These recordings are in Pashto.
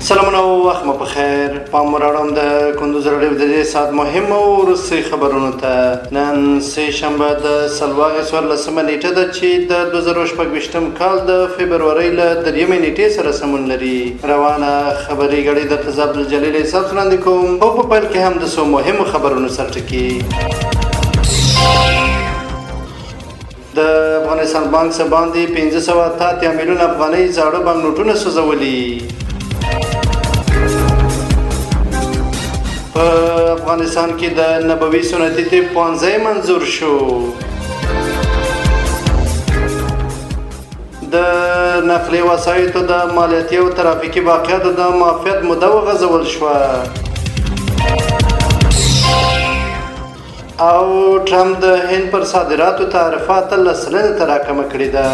سلامونه او وخت مو بخیر. پام راړم د کندوز راډیو د دې سات مهم او روسي خبرونو ته. نن سه شنبه د سلواغ 14 نیټه ده چې د 2016 کال د فبرवरी له 3 نیټې سره سمون لري. روانه خبري غړي د تزاب الجلیل حساب وړاندې کوم او په پیل کې هم د سو مهمو خبرونو سرټکی. د افغانستان بانک څخه باندې 583 میلیون افغانۍ زاړه بانک نوټونه سوځولي. په افغانستان کې د نبوي سنتي طب پوهنځی منظور شو. د نقلي وسایطو د مالیاتي او ترافیکي واقعاتو د معافیت موده وغځول شوه. او ټرمپ د هند پر صادراتو تعرفات له سلنه ته راکمه کړې ده.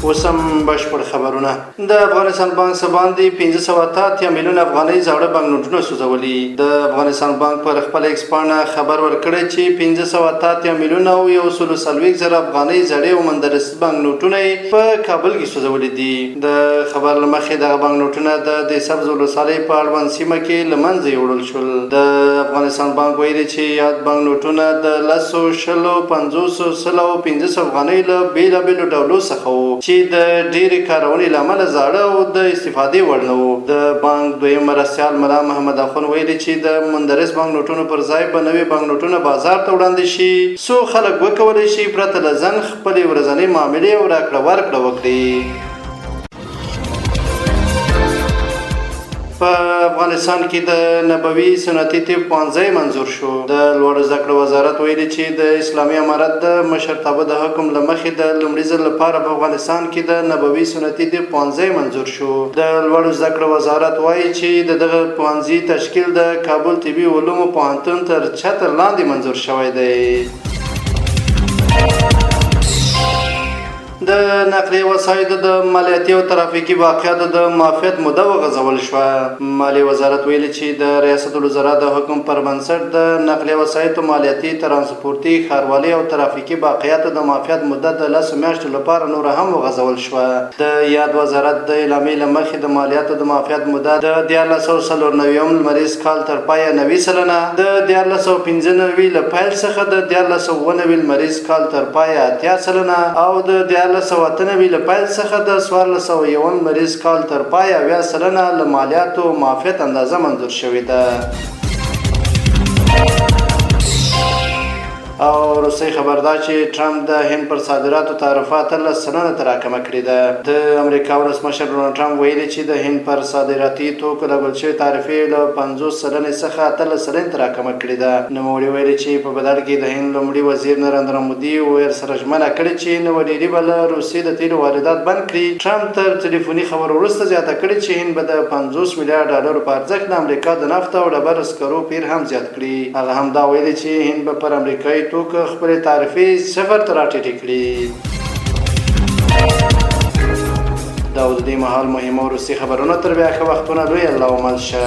اوس هم بشپړ خبرونه. د افغانستان بانک څخه باندې 583 میلیون افغانۍ زاړه بانک نوټونه سوځولي. د افغانستان بانک پر خپل ایکس پاڼه خبر ورکړی چې 583 میلیون او 140 افغانۍ زړې او مندرسي بانک نوټونه په کابل کې سوځولي دي. د خبر له مخې دغه بانک نوټونه د سبز ولسوالۍ په اړوند سیمه کې له منځه یوړل شول. د افغانستان بانک ویلي چې یاد بانک نوټونه د 100 شلو 50 سلو 500 افغانۍ له بیلابیلو ډولو څخه وو چې د ډېرې کارونې له امله زاړه او د استفادې وړ نه وو. د بانک دویم مرستیال ملا محمد اخون ویلي چې د مندرس بانک نوټونو پر ځای به نوي بانک نوټونه بازار ته وړاندې شي څو خلک وکولی شي پرته له ځنډ خپلې ورځنۍ معاملې او راکړه ورکړه وکړي. په افغانستان کې د نبوي سنتي طب پوهنځی منظور شو. د لوړو زده کړو وزارت ویلي چې د اسلامي امارت د مشرتابه د حکم له مخې د لومړي ځل لپاره په افغانستان کې د نبوي سنتي طب پوهنځی منظور شو. د لوړو زده کړو وزارت وایي چې دغه پوهنځي تشکیل د کابل طبي علومو پوهنتون تر چتر لاندې منظور شوی دی. د نقلي وسایطو د مالیاتي او ترافیکي واقعاتو د معافیت موده وغځول شوه. مالیې وزارت ویلي چې د ریاست الوزرا د حکم پر بنسټ د نقلي وسایطو مالیاتي، ترانسپورتي، ښاروالي او ترافیکي واقعاتو د معافیت موده د 10 میاشتو لپاره نور هم وغځول شوه. د یاد وزارت د اعلامیې له مخې د مالیاتو د معافیت موده د 1494 لمریز کال تر پایه 90 سلنه، د 1495 له پیل څخه د 1499 لمریز کال تر پایه 80 سلنه او د 1498 له پیل څخه د 1401 لمریز کال تر پایه 80 سلنه له مالیاتو معافیت اندازه منظور شوې ده. او روسي خبر دا چې ټرمپ د هند پر صادراتو تعرفات له سلنه ته راکمه کړې ده. د امریکا ولسمشر ډونالډ ټرمپ ویلي چې د هند پر صادراتي توکو لګول شوې تعرفې له 50 سلنې څخه 13 سلنې ته راکمه کړې ده. نوموړي ویلي چې په بدل کې د هند لومړي وزیر نریندرا مودي ورسره ژمنه کړې چې نوې ډیري به له روسیې د تیلو واردات بند کړي. ټرمپ تر ټلیفوني خبرو وروسته زیاته کړې چې هند به د 50 میلیارډ ډالرو په ارزښت د امریکا د نفت او ډبرو سکرو پیر هم زیات کړي. هغه هم دا ویلي چې هند به پر امریکایي توکو خپل تعرفې صفر ته راټیټې کړي. دا د دې مهال مهمو روسي خبرونه تر بیا ښه وختونه لوی الله ومل شه.